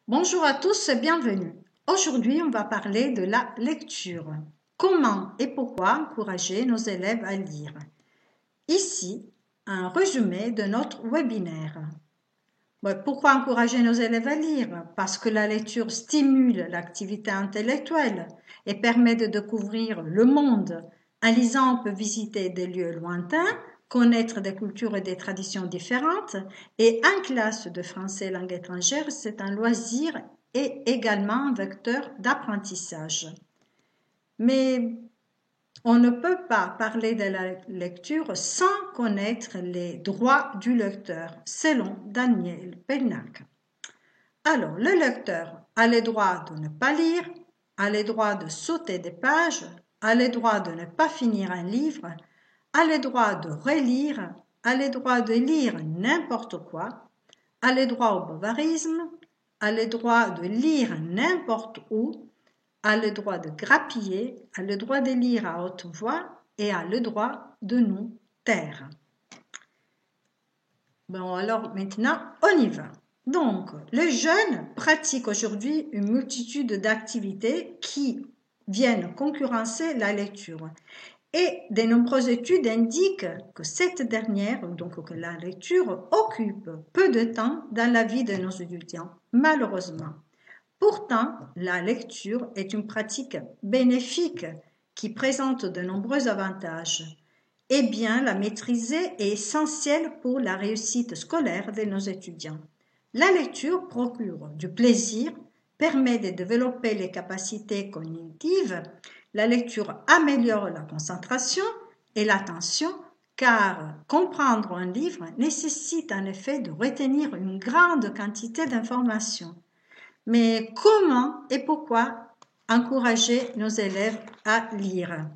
Bonjour à tous et bienvenue. Aujourd'hui, on va parler de la lecture. Comment et pourquoi encourager nos élèves à lire? Ici, un résumé de notre webinaire. Pourquoi encourager nos élèves à lire? Parce que la lecture stimule l'activité intellectuelle et permet de découvrir le monde. En lisant, on peut visiter des lieux lointains, connaître des cultures et des traditions différentes. Et en classe de français langue étrangère, c'est un loisir et également un vecteur d'apprentissage. Mais on ne peut pas parler de la lecture sans connaître les droits du lecteur, selon Daniel Pennac. Alors, le lecteur a le droit de ne pas lire, a le droit de sauter des pages, a le droit de ne pas finir un livre, a le droit de relire, a le droit de lire n'importe quoi, a le droit au bavarisme, a le droit de lire n'importe où, a le droit de grappiller, a le droit de lire à haute voix et a le droit de nous taire. Bon, alors maintenant, on y va. Donc, les jeunes pratiquent aujourd'hui une multitude d'activités qui viennent concurrencer la lecture. Et de nombreuses études indiquent que cette dernière, donc que la lecture, occupe peu de temps dans la vie de nos étudiants, malheureusement. Pourtant, la lecture est une pratique bénéfique qui présente de nombreux avantages. Eh bien, la maîtriser est essentielle pour la réussite scolaire de nos étudiants. La lecture procure du plaisir, permet de développer les capacités cognitives. La lecture améliore la concentration et l'attention, car comprendre un livre nécessite en effet de retenir une grande quantité d'informations. Mais comment et pourquoi encourager nos élèves à lire?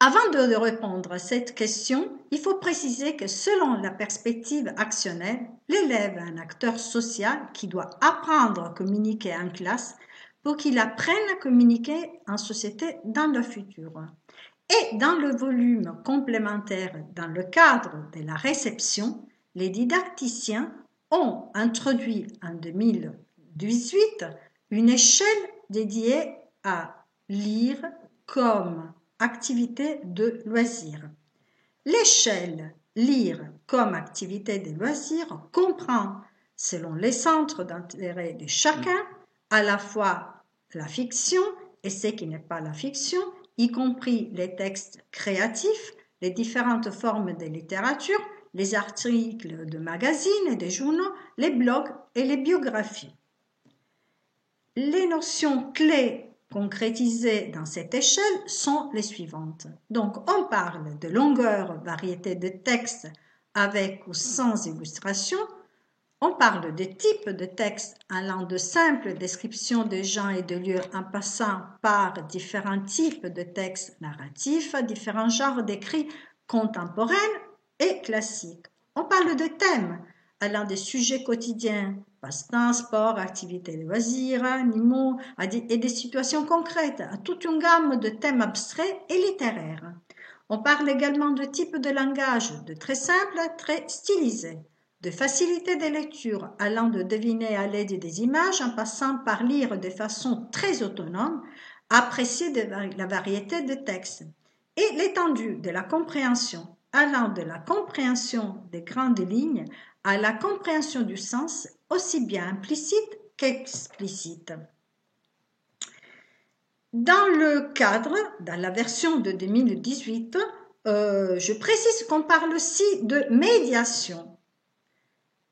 Avant de répondre à cette question, il faut préciser que selon la perspective actionnelle, l'élève est un acteur social qui doit apprendre à communiquer en classe pour qu'il apprenne à communiquer en société dans le futur. Et dans le volume complémentaire, dans le cadre de la réception, les didacticiens ont introduit en 2018 une échelle dédiée à lire comme activité de loisir. L'échelle lire comme activité de loisir comprend, selon les centres d'intérêt de chacun, à la fois la fiction et ce qui n'est pas la fiction, y compris les textes créatifs, les différentes formes de littérature, les articles de magazines et de journaux, les blogs et les biographies. Les notions clés concrétisées dans cette échelle sont les suivantes. Donc, on parle de longueur, variété de textes avec ou sans illustration. On parle de types de textes allant de simples descriptions de gens et de lieux en passant par différents types de textes narratifs, différents genres d'écrits contemporains et classiques. On parle de thèmes allant des sujets quotidiens, passe-temps, sport, activités de loisirs, animaux, et des situations concrètes, à toute une gamme de thèmes abstraits et littéraires. On parle également de types de langage, de très simples à très stylisés, de facilité de lecture allant de deviner à l'aide des images en passant par lire de façon très autonome, apprécier la variété de textes, et l'étendue de la compréhension allant de la compréhension des grandes lignes à la compréhension du sens aussi bien implicite qu'explicite. Dans le cadre, dans la version de 2018, je précise qu'on parle aussi de médiation.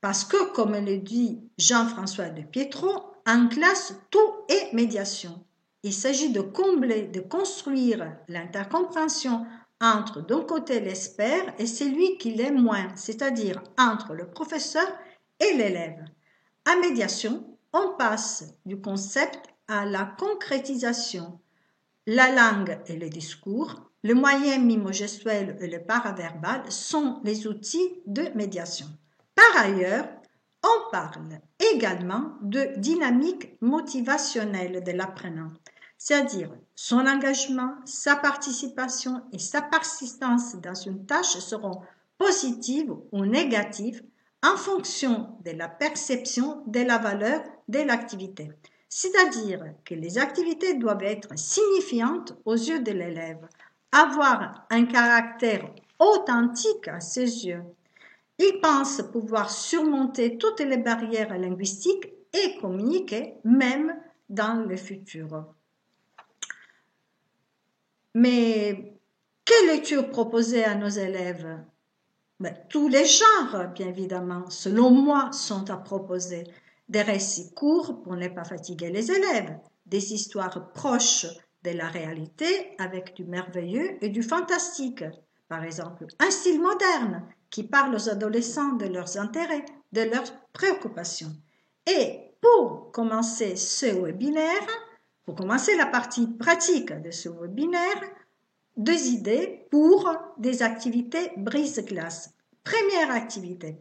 Parce que, comme le dit Jean-François de Pietro, en classe, tout est médiation. Il s'agit de combler, de construire l'intercompréhension entre d'un côté l'expert et celui qui l'est moins, c'est-à-dire entre le professeur et l'élève. En médiation, on passe du concept à la concrétisation. La langue et le discours, le moyen mimo-gestuel et le paraverbal sont les outils de médiation. Par ailleurs, on parle également de dynamique motivationnelle de l'apprenant, c'est-à-dire son engagement, sa participation et sa persistance dans une tâche seront positives ou négatives en fonction de la perception de la valeur de l'activité. C'est-à-dire que les activités doivent être signifiantes aux yeux de l'élève, avoir un caractère authentique à ses yeux. Il pense pouvoir surmonter toutes les barrières linguistiques et communiquer même dans le futur. Mais quelle lecture proposer à nos élèves? Tous les genres, bien évidemment, selon moi, sont à proposer. Des récits courts pour ne pas fatiguer les élèves, des histoires proches de la réalité avec du merveilleux et du fantastique. Par exemple, un style moderne qui parle aux adolescents de leurs intérêts, de leurs préoccupations. Et pour commencer ce webinaire, pour commencer la partie pratique de ce webinaire, 2 idées pour des activités brise-glace. Première activité.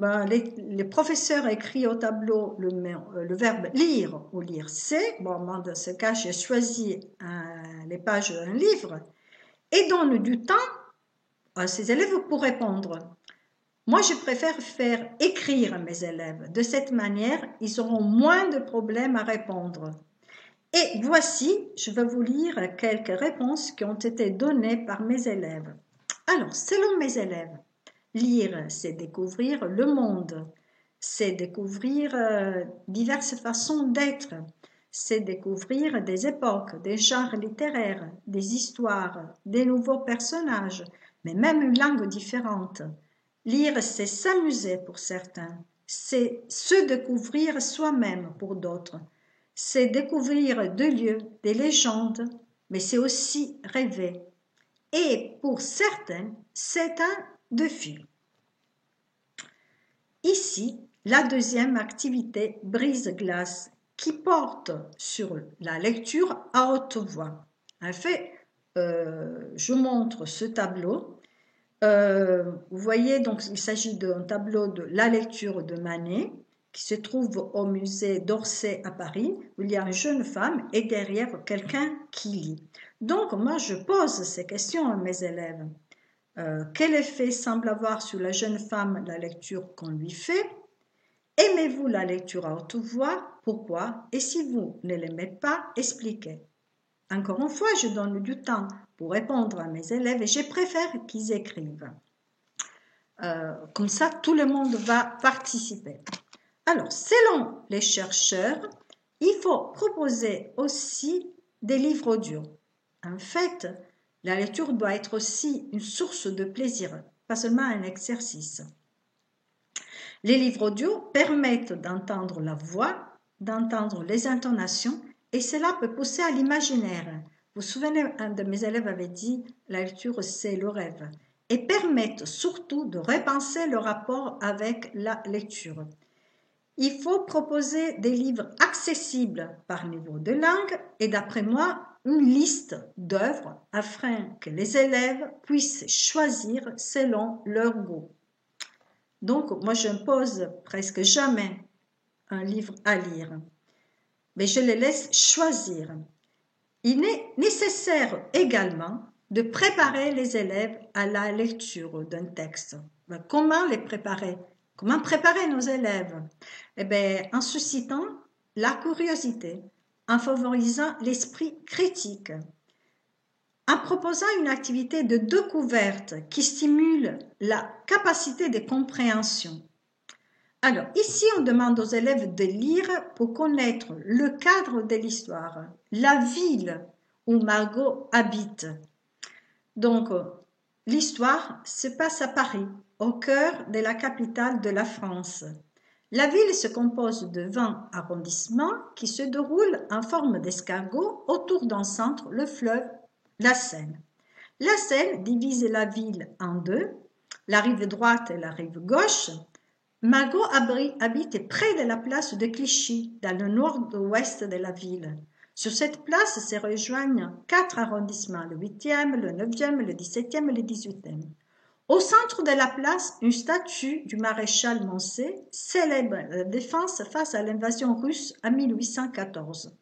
Les professeurs écrivent au tableau le verbe lire ou lire-c'est. Moi, dans ce cas, j'ai choisi les pages d'un livre et donne du temps à ses élèves pour répondre. Moi, je préfère faire écrire mes élèves. De cette manière, ils auront moins de problèmes à répondre. Et voici, je vais vous lire quelques réponses qui ont été données par mes élèves. Alors, selon mes élèves, lire, c'est découvrir le monde, c'est découvrir diverses façons d'être, c'est découvrir des époques, des genres littéraires, des histoires, des nouveaux personnages, mais même une langue différente. Lire, c'est s'amuser pour certains, c'est se découvrir soi-même pour d'autres. C'est découvrir des lieux, des légendes, mais c'est aussi rêver. Et pour certains, c'est un défi. Ici, la deuxième activité brise-glace qui porte sur la lecture à haute voix. En fait, je montre ce tableau. Vous voyez, donc, il s'agit d'un tableau de la lecture de Manet, qui se trouve au musée d'Orsay à Paris, où il y a une jeune femme et derrière quelqu'un qui lit. Donc, moi, je pose ces questions à mes élèves. Quel effet semble avoir sur la jeune femme la lecture qu'on lui fait? Aimez-vous la lecture à haute voix? Pourquoi? Et si vous ne l'aimez pas, expliquez. Encore une fois, je donne du temps pour répondre à mes élèves et je préfère qu'ils écrivent. Comme ça, tout le monde va participer. Alors, selon les chercheurs, il faut proposer aussi des livres audio. En fait, la lecture doit être aussi une source de plaisir, pas seulement un exercice. Les livres audio permettent d'entendre la voix, d'entendre les intonations, et cela peut pousser à l'imaginaire. Vous vous souvenez, un de mes élèves avait dit « la lecture, c'est le rêve » et permettent surtout de repenser le rapport avec la lecture. Il faut proposer des livres accessibles par niveau de langue et d'après moi, une liste d'œuvres afin que les élèves puissent choisir selon leur goût. Donc, moi, je ne pose presque jamais un livre à lire, mais je les laisse choisir. Il est nécessaire également de préparer les élèves à la lecture d'un texte. Comment les préparer? Comment préparer nos élèves? Eh bien, en suscitant la curiosité, en favorisant l'esprit critique, en proposant une activité de découverte qui stimule la capacité de compréhension. Alors, ici, on demande aux élèves de lire pour connaître le cadre de l'histoire, la ville où Margot habite. Donc, l'histoire se passe à Paris, au cœur de la capitale de la France. La ville se compose de 20 arrondissements qui se déroulent en forme d'escargot autour d'un centre, le fleuve, la Seine. La Seine divise la ville en deux, la rive droite et la rive gauche. Margot habite près de la place de Clichy, dans le nord-ouest de la ville. Sur cette place se rejoignent 4 arrondissements, le 8e, le 9e, le 17e et le 18e. Au centre de la place, une statue du maréchal Moncey célèbre la défense face à l'invasion russe en 1814.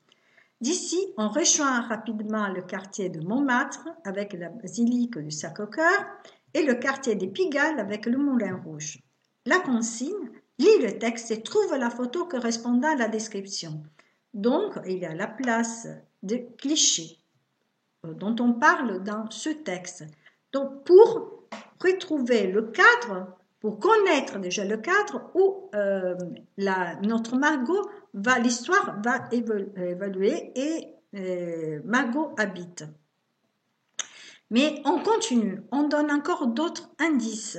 D'ici, on rejoint rapidement le quartier de Montmartre avec la basilique du Sacré-Cœur et le quartier des Pigalle avec le Moulin Rouge. la consigne, lis le texte et trouve la photo correspondant à la description. Donc, il y a la place de clichés dont on parle dans ce texte. Donc, pour retrouver le cadre, pour connaître déjà le cadre où notre Margot l'histoire va évoluer et Margot habite. Mais on continue, on donne encore d'autres indices.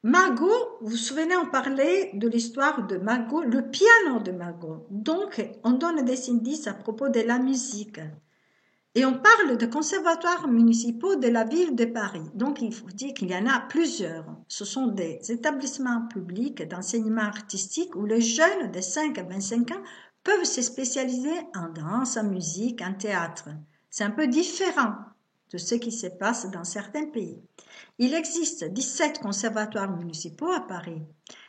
Margot, vous vous souvenez, on parlait de l'histoire de Margot, le piano de Margot. Donc, on donne des indices à propos de la musique. Et on parle de conservatoires municipaux de la ville de Paris. Donc, il faut dire qu'il y en a plusieurs. Ce sont des établissements publics d'enseignement artistique où les jeunes de 5 à 25 ans peuvent se spécialiser en danse, en musique, en théâtre. C'est un peu différent de ce qui se passe dans certains pays. Il existe 17 conservatoires municipaux à Paris.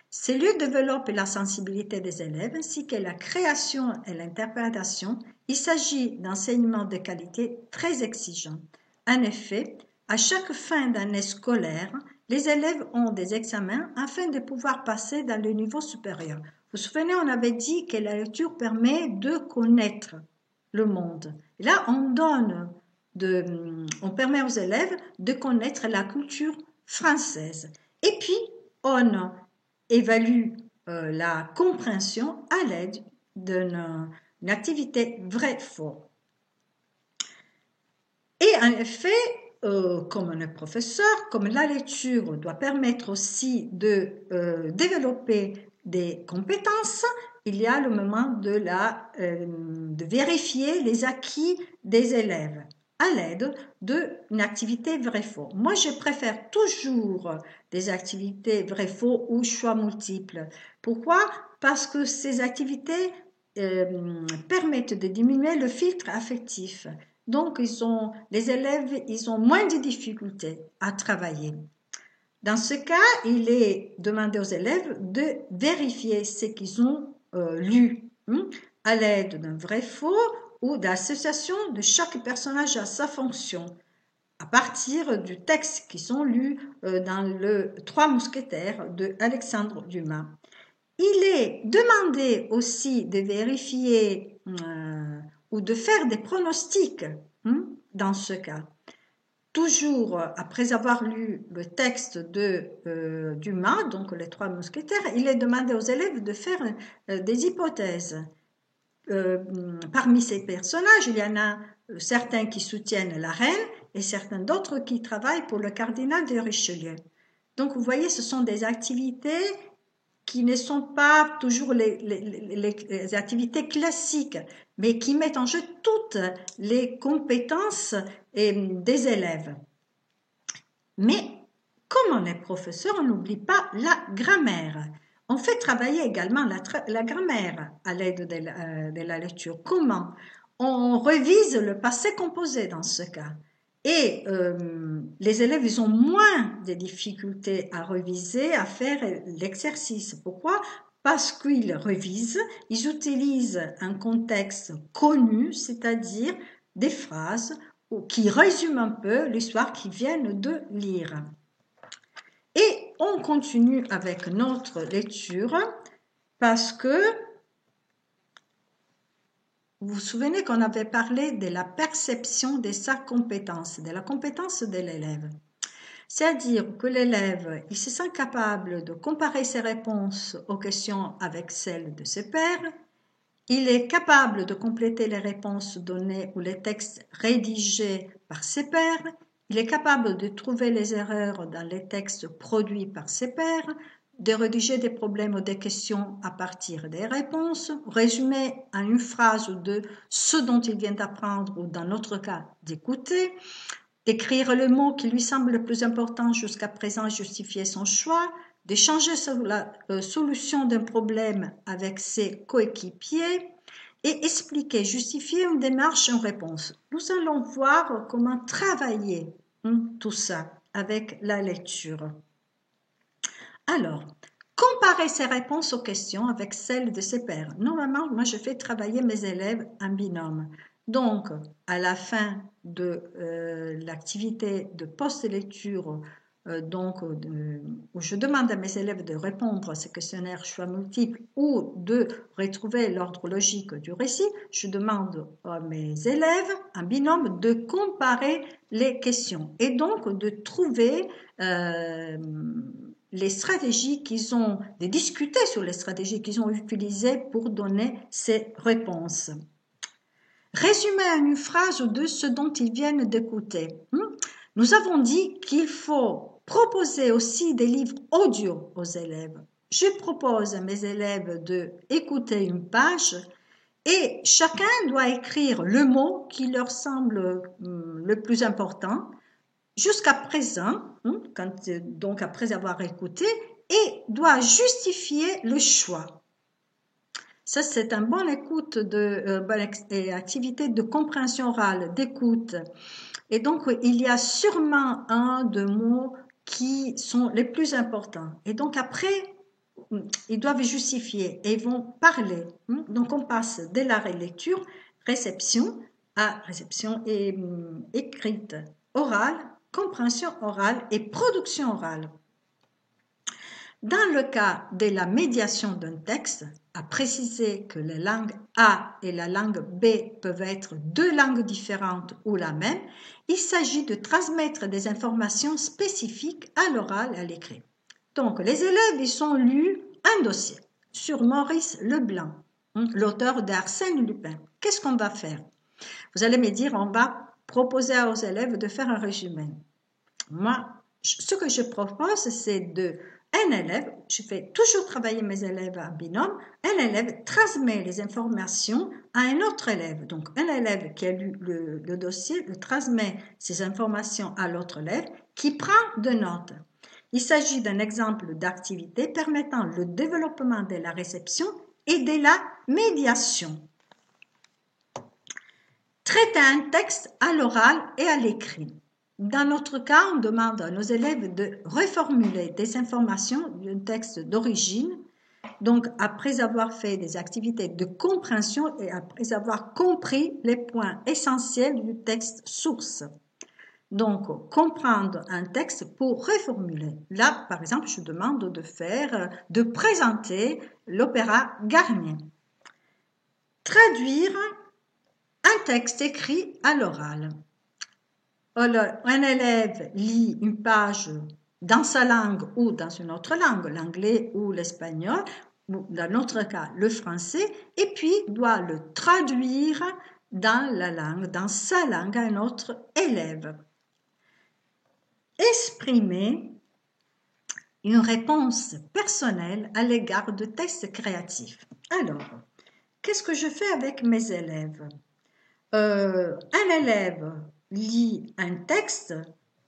Ces lieux développent la sensibilité des élèves ainsi que la création et l'interprétation. Il s'agit d'enseignements de qualité très exigeants. En effet, à chaque fin d'année scolaire, les élèves ont des examens afin de pouvoir passer dans le niveau supérieur. Vous vous souvenez, on avait dit que la lecture permet de connaître le monde. Et là, on permet aux élèves de connaître la culture française. Et puis, on évalue la compréhension à l'aide d'une activité vrai-faux. Et en effet, comme un professeur, comme la lecture doit permettre aussi de développer des compétences, il y a le moment de vérifier les acquis des élèves à l'aide d'une activité vrai-faux. Moi, je préfère toujours des activités vrai-faux ou choix multiples. Pourquoi? Parce que ces activités permettent de diminuer le filtre affectif. Donc, les élèves, ils ont moins de difficultés à travailler. Dans ce cas, il est demandé aux élèves de vérifier ce qu'ils ont lu à l'aide d'un vrai-faux ou d'association de chaque personnage à sa fonction, à partir du texte qui sont lus dans le Trois Mousquetaires de Alexandre Dumas. Il est demandé aussi de vérifier ou de faire des pronostics dans ce cas. Toujours après avoir lu le texte de Dumas, donc les Trois Mousquetaires, il est demandé aux élèves de faire des hypothèses. Parmi ces personnages, il y en a certains qui soutiennent la reine et certains d'autres qui travaillent pour le cardinal de Richelieu. Donc vous voyez, ce sont des activités qui ne sont pas toujours les activités classiques, mais qui mettent en jeu toutes les compétences des élèves. Mais comme on est professeur, on n'oublie pas la grammaire. On fait travailler également la grammaire à l'aide de la lecture. Comment? On révise le passé composé dans ce cas. Et les élèves, ils ont moins de difficultés à réviser, à faire l'exercice. Pourquoi? Parce qu'ils révisent, ils utilisent un contexte connu, c'est-à-dire des phrases qui résument un peu l'histoire qu'ils viennent de lire. Et on continue avec notre lecture parce que vous vous souvenez qu'on avait parlé de la perception de sa compétence, de la compétence de l'élève. C'est-à-dire que l'élève, il se sent capable de comparer ses réponses aux questions avec celles de ses pairs. Il est capable de compléter les réponses données ou les textes rédigés par ses pairs. Il est capable de trouver les erreurs dans les textes produits par ses pairs, de rédiger des problèmes ou des questions à partir des réponses, résumer en une phrase ou deux ce dont il vient d'apprendre ou dans notre cas d'écouter, d'écrire le mot qui lui semble le plus important jusqu'à présent, justifier son choix, d'échanger sur la solution d'un problème avec ses coéquipiers et expliquer, justifier une démarche, une réponse. Nous allons voir comment travailler tout ça avec la lecture. Alors, comparer ses réponses aux questions avec celles de ses pairs. Normalement, moi, je fais travailler mes élèves en binôme. Donc, à la fin de l'activité de post-lecture où je demande à mes élèves de répondre à ce questionnaire choix multiples ou de retrouver l'ordre logique du récit, je demande à mes élèves, un binôme, de comparer les questions et donc de trouver les stratégies qu'ils ont, de discuter sur les stratégies qu'ils ont utilisées pour donner ces réponses. Résumer en une phrase de ce dont ils viennent d'écouter. Nous avons dit qu'il faut proposer aussi des livres audio aux élèves. Je propose à mes élèves d'écouter une page et chacun doit écrire le mot qui leur semble le plus important jusqu'à présent, donc après avoir écouté, et doit justifier le choix. Ça, c'est un bon écoute bonne activité de compréhension orale, d'écoute. Et donc, il y a sûrement un de mots qui sont les plus importants. Et donc, après, ils doivent justifier et ils vont parler. Donc, on passe dès la lecture, réception à réception écrite, orale, compréhension orale et production orale. Dans le cas de la médiation d'un texte, à préciser que la langue A et la langue B peuvent être deux langues différentes ou la même, il s'agit de transmettre des informations spécifiques à l'oral et à l'écrit. Donc, les élèves, ils ont lu un dossier sur Maurice Leblanc, l'auteur d'Arsène Lupin. Qu'est-ce qu'on va faire? Vous allez me dire, on va proposer aux élèves de faire un résumé. Moi, ce que je propose, c'est un élève, je fais toujours travailler mes élèves en binôme, un élève transmet les informations à un autre élève. Donc, un élève qui a lu le dossier le transmet ces informations à l'autre élève qui prend de notes. Il s'agit d'un exemple d'activité permettant le développement de la réception et de la médiation. Traiter un texte à l'oral et à l'écrit. Dans notre cas, on demande à nos élèves de reformuler des informations d'un texte d'origine, donc après avoir fait des activités de compréhension et après avoir compris les points essentiels du texte source. Donc, comprendre un texte pour reformuler. Là, par exemple, je demande de présenter l'opéra Garnier. Traduire un texte écrit à l'oral. Un élève lit une page dans sa langue ou dans une autre langue, l'anglais ou l'espagnol, ou dans notre cas le français, et puis doit le traduire dans sa langue à un autre élève. Exprimer une réponse personnelle à l'égard de textes créatifs. Alors, qu'est-ce que je fais avec mes élèves? Un élève lit un texte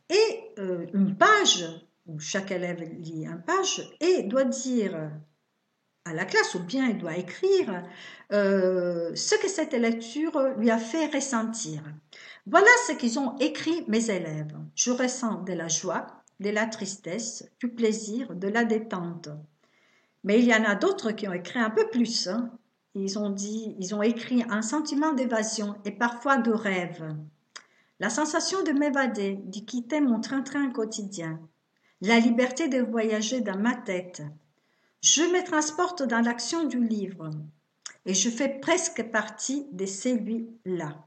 et une page, où chaque élève lit une page et doit dire à la classe, ou bien il doit écrire ce que cette lecture lui a fait ressentir. Voilà ce qu'ils ont écrit mes élèves. Je ressens de la joie, de la tristesse, du plaisir, de la détente. Mais il y en a d'autres qui ont écrit un peu plus. Ils ont écrit un sentiment d'évasion et parfois de rêve. La sensation de m'évader, de quitter mon train-train quotidien. La liberté de voyager dans ma tête. Je me transporte dans l'action du livre et je fais presque partie de celui-là.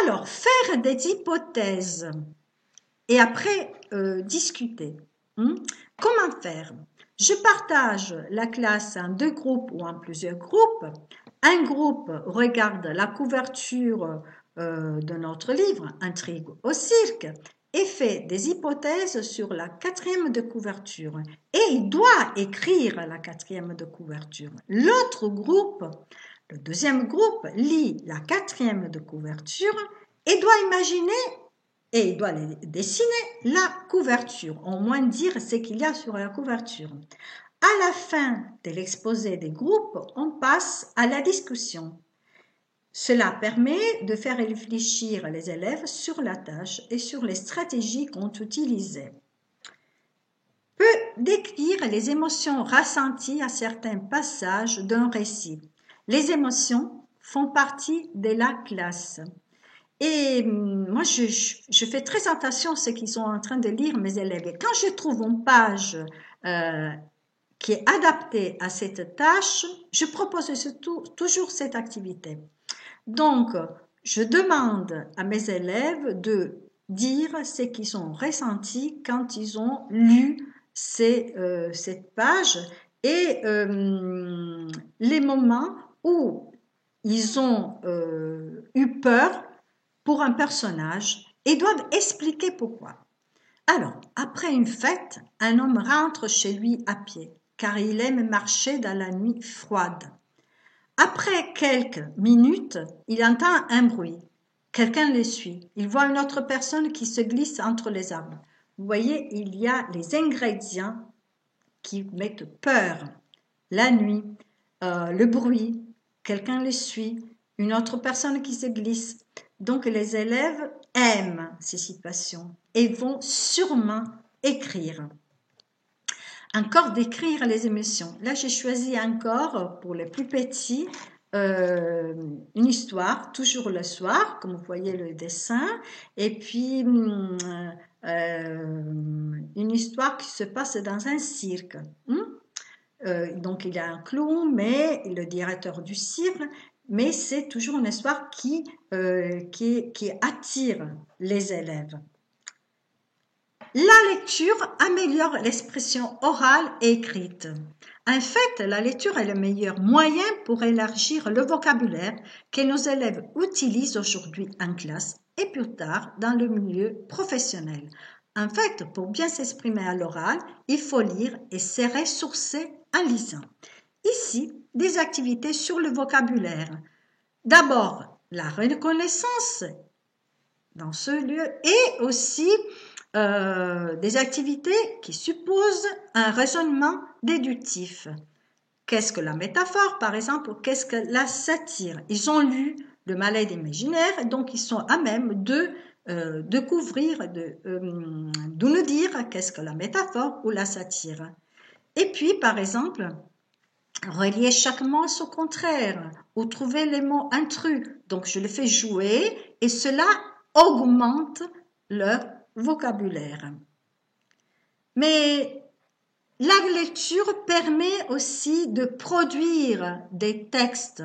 Alors, faire des hypothèses et après discuter. Comment faire? Je partage la classe en deux groupes ou en plusieurs groupes. Un groupe regarde la couverture de notre livre, Intrigue au cirque, et fait des hypothèses sur la quatrième de couverture. Et il doit écrire la quatrième de couverture. L'autre groupe, le deuxième groupe, lit la quatrième de couverture et doit imaginer et il doit dessiner la couverture, au moins dire ce qu'il y a sur la couverture. À la fin de l'exposé des groupes, on passe à la discussion. Cela permet de faire réfléchir les élèves sur la tâche et sur les stratégies qu'on utilisait. Peut décrire les émotions ressenties à certains passages d'un récit. Les émotions font partie de la classe. Et moi, je fais très attention à ce qu'ils sont en train de lire, mes élèves. Et quand je trouve une page qui est adaptée à cette tâche, je propose toujours cette activité. Donc, je demande à mes élèves de dire ce qu'ils ont ressenti quand ils ont lu cette page et les moments où ils ont eu peur pour un personnage et doivent expliquer pourquoi. Alors, après une fête, un homme rentre chez lui à pied, car il aime marcher dans la nuit froide. Après quelques minutes, il entend un bruit. Quelqu'un le suit. Il voit une autre personne qui se glisse entre les arbres. Vous voyez, il y a les ingrédients qui mettent peur. La nuit, le bruit, quelqu'un le suit, une autre personne qui se glisse. Donc les élèves aiment ces situations et vont sûrement écrire. Encore d'écrire les émotions. Là, j'ai choisi encore, pour les plus petits, une histoire, toujours le soir, comme vous voyez le dessin, et puis une histoire qui se passe dans un cirque. Donc, il y a un clown, mais le directeur du cirque, mais c'est toujours une histoire qui attire les élèves. La lecture améliore l'expression orale et écrite. En fait, la lecture est le meilleur moyen pour élargir le vocabulaire que nos élèves utilisent aujourd'hui en classe et plus tard dans le milieu professionnel. En fait, pour bien s'exprimer à l'oral, il faut lire et se ressourcer en lisant. Ici, des activités sur le vocabulaire. D'abord, la reconnaissance dans ce lieu et aussi des activités qui supposent un raisonnement déductif. Qu'est-ce que la métaphore, par exemple, ou qu'est-ce que la satire? Ils ont lu le Malais imaginaire, donc ils sont à même de découvrir, de nous dire qu'est-ce que la métaphore ou la satire. Et puis, par exemple, relier chaque mot à son contraire ou trouver les mots intrus. Donc, je les fais jouer et cela augmente leur vocabulaire. Mais la lecture permet aussi de produire des textes.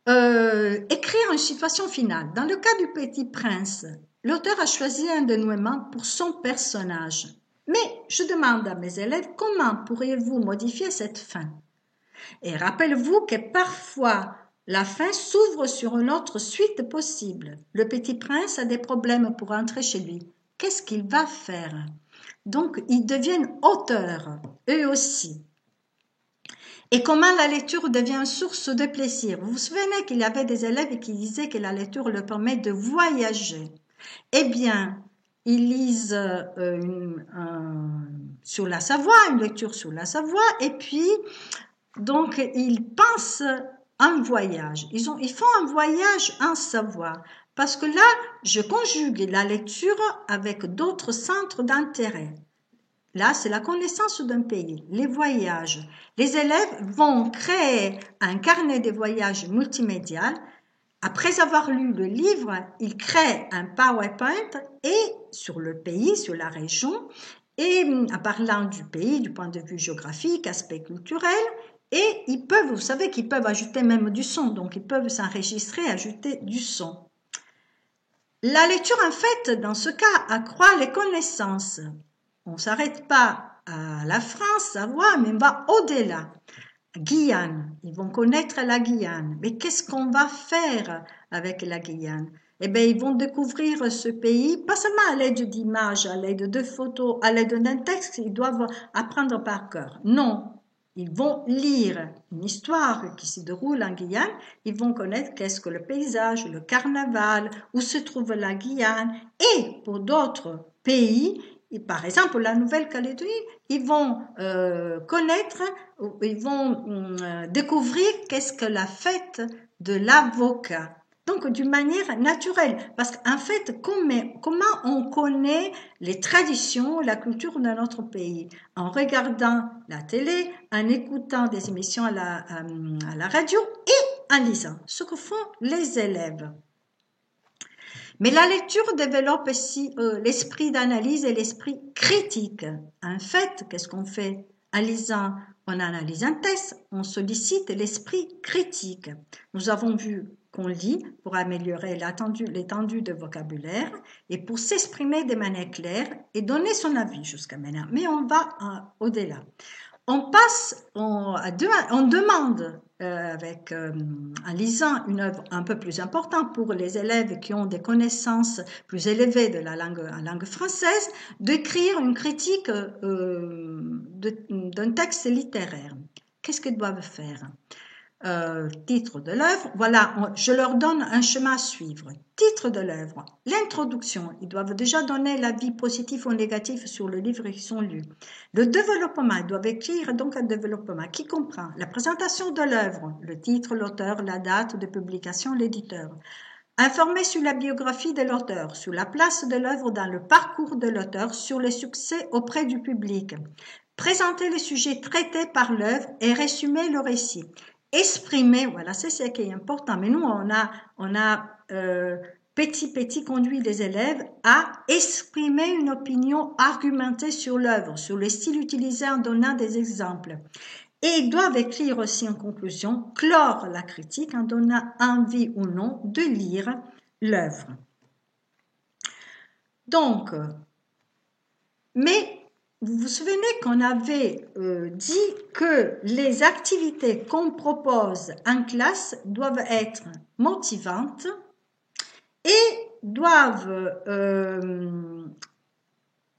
Écrire une situation finale. Dans le cas du Petit Prince, l'auteur a choisi un dénouement pour son personnage. Mais je demande à mes élèves comment pourriez-vous modifier cette fin? Et rappelez-vous que parfois la fin s'ouvre sur une autre suite possible. Le Petit Prince a des problèmes pour rentrer chez lui. Qu'est-ce qu'il va faire? Donc, ils deviennent auteurs, eux aussi. Et comment la lecture devient source de plaisir? Vous vous souvenez qu'il y avait des élèves qui disaient que la lecture leur permet de voyager. Eh bien, ils lisent sur la Savoie, une lecture sur la Savoie, et puis donc, ils pensent un voyage. Ils font un voyage en Savoie. Parce que là, je conjugue la lecture avec d'autres centres d'intérêt. Là, c'est la connaissance d'un pays, les voyages. Les élèves vont créer un carnet de voyages multimédial. Après avoir lu le livre, ils créent un PowerPoint et sur le pays, sur la région, et en parlant du pays, du point de vue géographique, aspect culturel, et ils peuvent, vous savez qu'ils peuvent ajouter même du son, donc ils peuvent s'enregistrer, ajouter du son. La lecture, en fait, dans ce cas, accroît les connaissances. On ne s'arrête pas à la France, Savoie, mais on va au-delà. Guyane, ils vont connaître la Guyane. Mais qu'est-ce qu'on va faire avec la Guyane? Eh bien, ils vont découvrir ce pays, pas seulement à l'aide d'images, à l'aide de photos, à l'aide d'un texte, ils doivent apprendre par cœur. Non, ils vont lire une histoire qui se déroule en Guyane, ils vont connaître qu'est-ce que le paysage, le carnaval, où se trouve la Guyane. Et pour d'autres pays, par exemple la Nouvelle-Calédonie, ils vont connaître, ils vont découvrir qu'est-ce que la fête de l'avocat. Donc, d'une manière naturelle. Parce qu'en fait, comment on connaît les traditions, la culture de notre pays? En regardant la télé, en écoutant des émissions à la radio et en lisant. Ce que font les élèves. Mais la lecture développe aussi l'esprit d'analyse et l'esprit critique. En fait, qu'est-ce qu'on fait? En lisant, on analyse un texte, on sollicite l'esprit critique. Nous avons vu qu'on lit pour améliorer l'étendue de vocabulaire et pour s'exprimer de manière claire et donner son avis jusqu'à maintenant. Mais on va au-delà. On demande en lisant une œuvre un peu plus importante pour les élèves qui ont des connaissances plus élevées de la langue française, d'écrire une critique d'un texte littéraire. Qu'est-ce qu'ils doivent faire? Titre de l'œuvre, voilà, je leur donne un chemin à suivre. Titre de l'œuvre, l'introduction, ils doivent déjà donner l'avis positif ou négatif sur le livre qu'ils ont lu. Le développement, ils doivent écrire donc un développement qui comprend la présentation de l'œuvre, le titre, l'auteur, la date de publication, l'éditeur. Informer sur la biographie de l'auteur, sur la place de l'œuvre dans le parcours de l'auteur, sur les succès auprès du public. Présenter les sujets traités par l'œuvre et résumer le récit. Exprimer, voilà, c'est ce qui est important. Mais nous, on a petit conduit les élèves à exprimer une opinion argumentée sur l'œuvre, sur le style utilisé en donnant des exemples. Et ils doivent écrire aussi en conclusion, clore la critique en donnant envie ou non de lire l'œuvre. Donc, mais vous vous souvenez qu'on avait dit que les activités qu'on propose en classe doivent être motivantes et doivent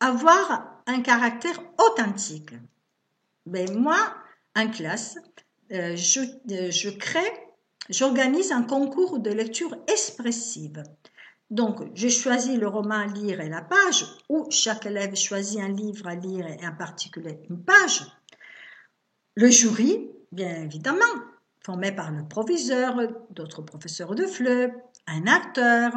avoir un caractère authentique. Ben moi, en classe, j'organise un concours de lecture expressive. Donc, j'ai choisi le roman à lire et la page, où chaque élève choisit un livre à lire et en particulier une page. Le jury, bien évidemment, formé par le proviseur, d'autres professeurs de FLE, un acteur,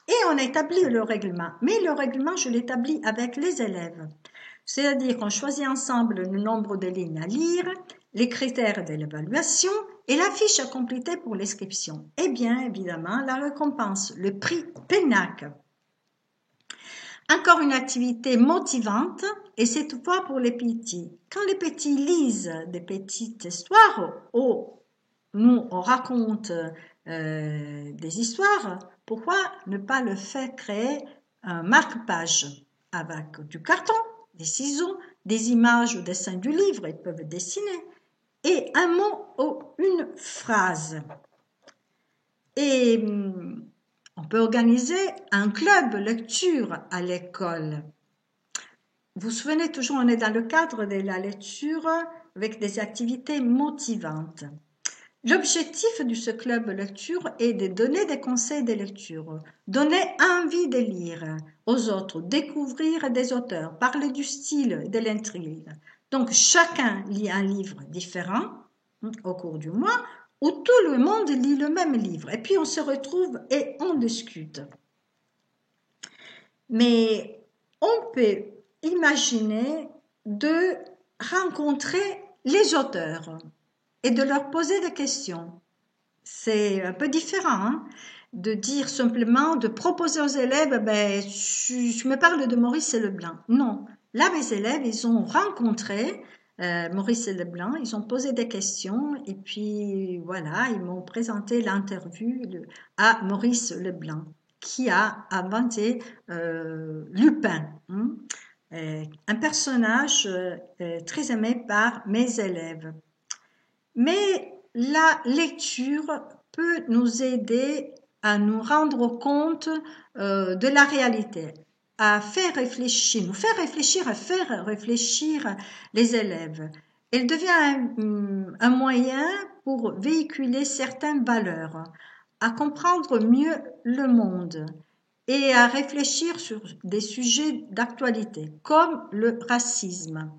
et on établit le règlement. Mais le règlement, je l'établis avec les élèves. C'est-à-dire qu'on choisit ensemble le nombre de lignes à lire, les critères de l'évaluation et la fiche à compléter pour l'inscription. Et bien évidemment, la récompense, le prix PENAC. Encore une activité motivante, et cette fois pour les petits. Quand les petits lisent des petites histoires, nous on raconte des histoires, pourquoi ne pas le faire créer un marque-page avec du carton, des ciseaux, des images ou dessins du livre, ils peuvent dessiner, et un mot ou une phrase. Et on peut organiser un club lecture à l'école. Vous vous souvenez toujours, on est dans le cadre de la lecture avec des activités motivantes. L'objectif de ce club lecture est de donner des conseils de lecture, donner envie de lire aux autres, découvrir des auteurs, parler du style, de l'intrigue. Donc chacun lit un livre différent au cours du mois où tout le monde lit le même livre et puis on se retrouve et on discute. Mais on peut imaginer de rencontrer les auteurs et de leur poser des questions. C'est un peu différent hein, de dire simplement, de proposer aux élèves, ben, je me parle de Maurice Leblanc. Non, là mes élèves, ils ont rencontré Maurice Leblanc, ils ont posé des questions et puis voilà, ils m'ont présenté l'interview à Maurice Leblanc qui a inventé Lupin. Un personnage très aimé par mes élèves. Mais la lecture peut nous aider à nous rendre compte de la réalité, à faire réfléchir, nous faire réfléchir, à faire réfléchir les élèves. Elle devient un moyen pour véhiculer certaines valeurs, à comprendre mieux le monde et à réfléchir sur des sujets d'actualité, comme le racisme.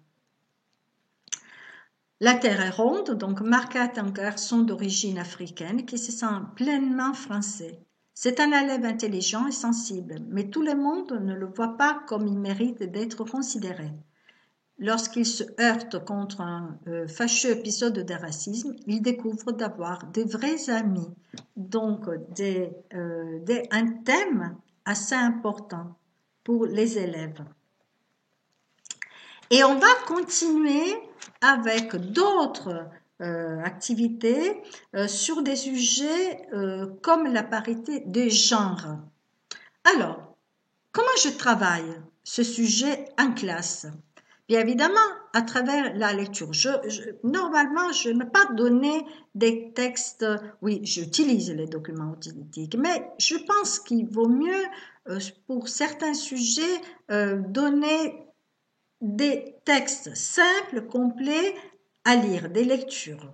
La Terre est ronde, donc Marca est un garçon d'origine africaine qui se sent pleinement français. C'est un élève intelligent et sensible, mais tout le monde ne le voit pas comme il mérite d'être considéré. lorsqu'il se heurte contre un fâcheux épisode de racisme, il découvre d'avoir des vrais amis. Donc, un thème assez important pour les élèves. Et on va continuer avec d'autres activités sur des sujets comme la parité des genres. Alors, comment je travaille ce sujet en classe? Bien évidemment, à travers la lecture. Normalement, je ne vais pas donner des textes. Oui, j'utilise les documents auditifs, mais je pense qu'il vaut mieux, pour certains sujets, donner des textes simples, complets à lire, des lectures.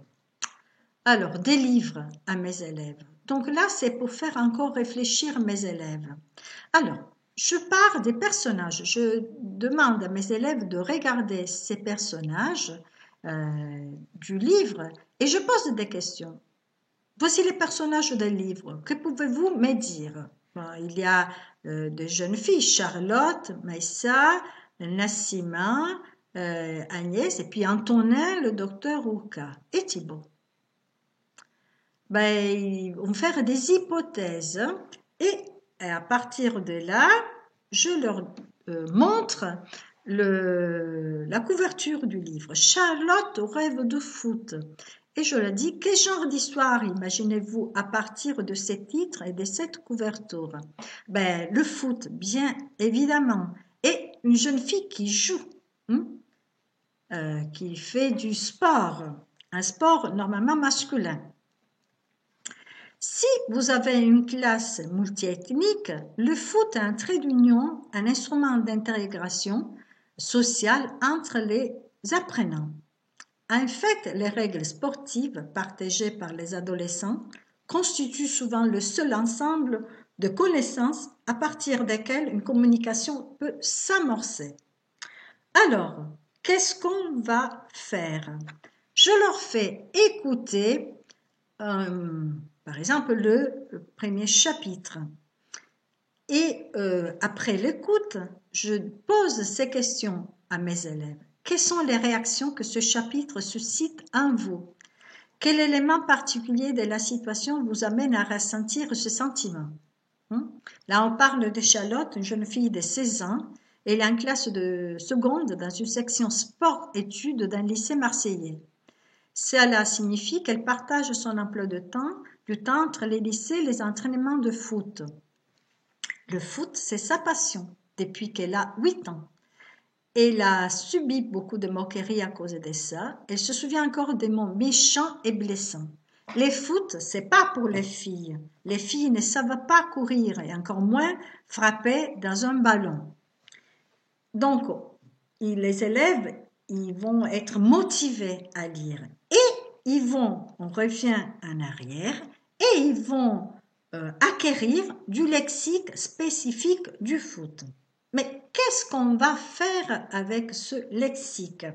Alors, des livres à mes élèves. Donc là, c'est pour faire encore réfléchir mes élèves. Alors, je pars des personnages. Je demande à mes élèves de regarder ces personnages du livre et je pose des questions. Voici les personnages del livre. Que pouvez-vous me dire? Il y a des jeunes filles, Charlotte, Maïssa, Nassima, Agnès et puis Antonin, le docteur Urca et Thibaut. Ils vont faire des hypothèses et à partir de là, je leur montre la couverture du livre. Charlotte rêve de foot. Et je leur dis, quel genre d'histoire imaginez-vous à partir de ces titres et de cette couverture? Le foot, bien évidemment. Et une jeune fille qui joue, qui fait du sport, un sport normalement masculin. Si vous avez une classe multiethnique, le foot est un trait d'union, un instrument d'intégration sociale entre les apprenants. En fait, les règles sportives partagées par les adolescents constituent souvent le seul ensemble de connaissances à partir desquelles une communication peut s'amorcer. Alors, qu'est-ce qu'on va faire? Je leur fais écouter par exemple, le premier chapitre. Et après l'écoute, je pose ces questions à mes élèves. Quelles sont les réactions que ce chapitre suscite en vous? Quel élément particulier de la situation vous amène à ressentir ce sentiment? Là, on parle de Charlotte, une jeune fille de 16 ans. Elle est en classe de seconde dans une section sport-études d'un lycée marseillais. Cela signifie qu'elle partage son emploi du temps entre les lycées et les entraînements de foot. Le foot, c'est sa passion depuis qu'elle a 8 ans. Elle a subi beaucoup de moqueries à cause de ça. Elle se souvient encore des mots méchants et blessants. Les foot, c'est pas pour les filles. Les filles ne savent pas courir et encore moins frapper dans un ballon. Donc, les élèves, ils vont être motivés à lire. On revient en arrière, et ils vont acquérir du lexique spécifique du foot. Mais qu'est-ce qu'on va faire avec ce lexique?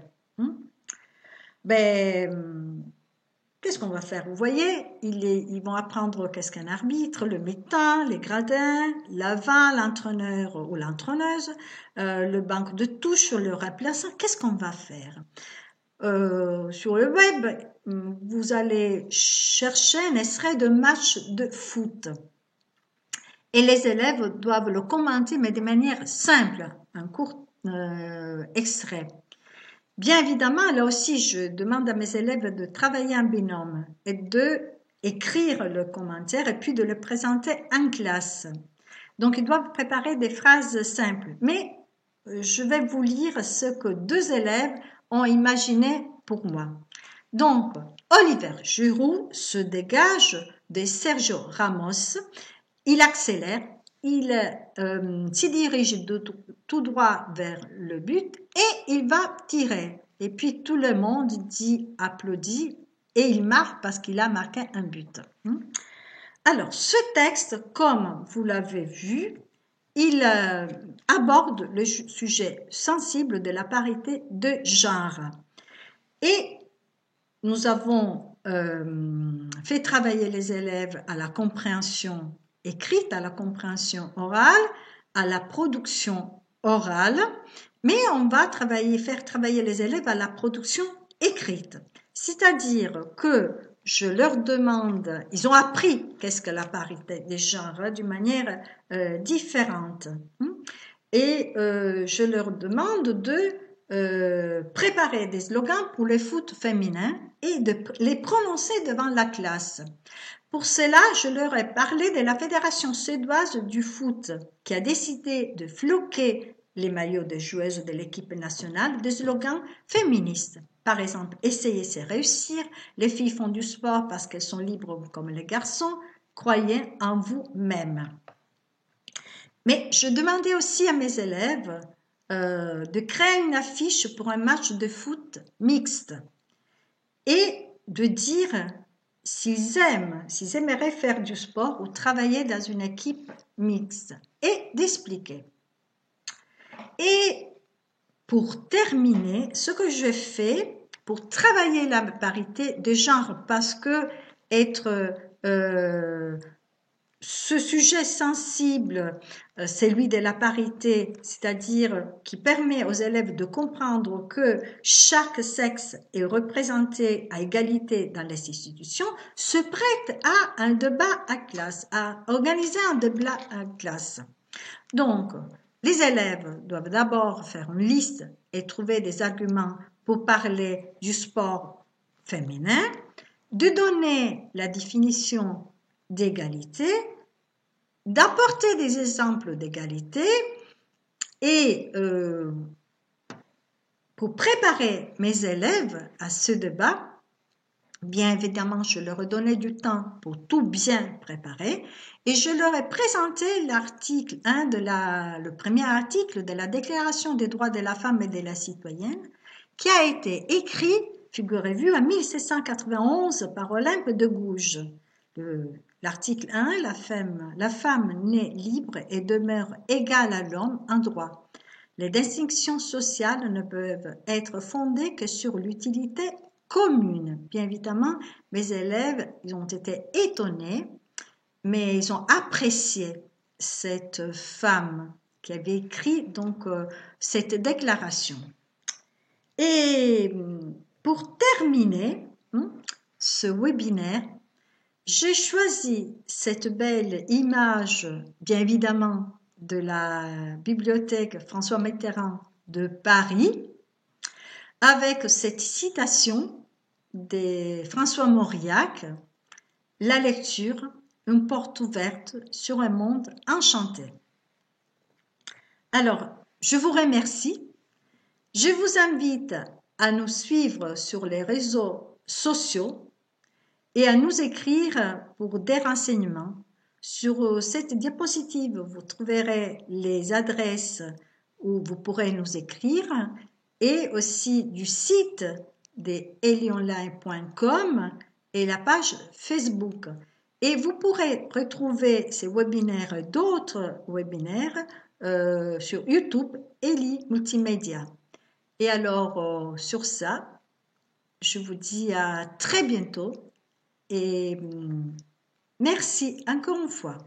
Qu'est-ce qu'on va faire? Vous voyez, ils vont apprendre qu'est-ce qu'un arbitre, le mi-temps, les gradins, l'avant, l'entraîneur ou l'entraîneuse, le banc de touche, le remplaçant. Qu'est-ce qu'on va faire? Sur le web, vous allez chercher un extrait de match de foot. Et les élèves doivent le commenter, mais de manière simple, un court extrait. Bien évidemment, là aussi, je demande à mes élèves de travailler en binôme et de écrire le commentaire et puis de le présenter en classe. Donc, ils doivent préparer des phrases simples. Mais je vais vous lire ce que 2 élèves ont imaginé pour moi. Donc, Oliver Giroud se dégage de Sergio Ramos. Il accélère, il s'y dirige tout droit vers le but et il va tirer. Et puis tout le monde applaudit et il marque parce qu'il a marqué un but. Alors, ce texte, comme vous l'avez vu, il aborde le sujet sensible de la parité de genre. Et nous avons fait travailler les élèves à la compréhension écrite, à la compréhension orale, à la production orale Mais on va faire travailler les élèves à la production écrite. C'est-à-dire que je leur demande, ils ont appris qu'est-ce que la parité des genres d'une manière différente. Et je leur demande de préparer des slogans pour le foot féminin et de les prononcer devant la classe. Pour cela, je leur ai parlé de la Fédération suédoise du foot qui a décidé de floquer les maillots des joueuses de l'équipe nationale de slogans féministes. Par exemple, essayez c'est réussir, les filles font du sport parce qu'elles sont libres comme les garçons, croyez en vous-même. Mais je demandais aussi à mes élèves de créer une affiche pour un match de foot mixte et de dire s'ils aimeraient faire du sport ou travailler dans une équipe mixte et d'expliquer. Et pour terminer, ce que je fais pour travailler la parité de genre, parce que être ce sujet sensible, celui de la parité, c'est-à-dire qui permet aux élèves de comprendre que chaque sexe est représenté à égalité dans les institutions, se prête à un débat à classe, à organiser un débat à classe. Donc, les élèves doivent d'abord faire une liste et trouver des arguments pour parler du sport féminin, de donner la définition d'égalité, d'apporter des exemples d'égalité et pour préparer mes élèves à ce débat, bien évidemment, je leur ai donné du temps pour tout bien préparer et je leur ai présenté l'article 1 le premier article de la Déclaration des droits de la femme et de la citoyenne qui a été écrit, figurez-vous, en 1791 par Olympe de Gouges. L'article 1, la femme naît libre et demeure égale à l'homme en droit. Les distinctions sociales ne peuvent être fondées que sur l'utilité commune. Bien évidemment, mes élèves, ils ont été étonnés, mais ils ont apprécié cette femme qui avait écrit donc cette déclaration. Et pour terminer ce webinaire, j'ai choisi cette belle image, bien évidemment, de la bibliothèque François Mitterrand de Paris, avec cette citation de François Mauriac, « La lecture, une porte ouverte sur un monde enchanté ». Alors, je vous remercie. Je vous invite à nous suivre sur les réseaux sociaux et à nous écrire pour des renseignements. Sur cette diapositive, vous trouverez les adresses où vous pourrez nous écrire et aussi du site de elionline.com et la page Facebook. Et vous pourrez retrouver ces webinaires et d'autres webinaires sur YouTube Eli Multimédia. Et alors, sur ça, je vous dis à très bientôt et merci encore une fois.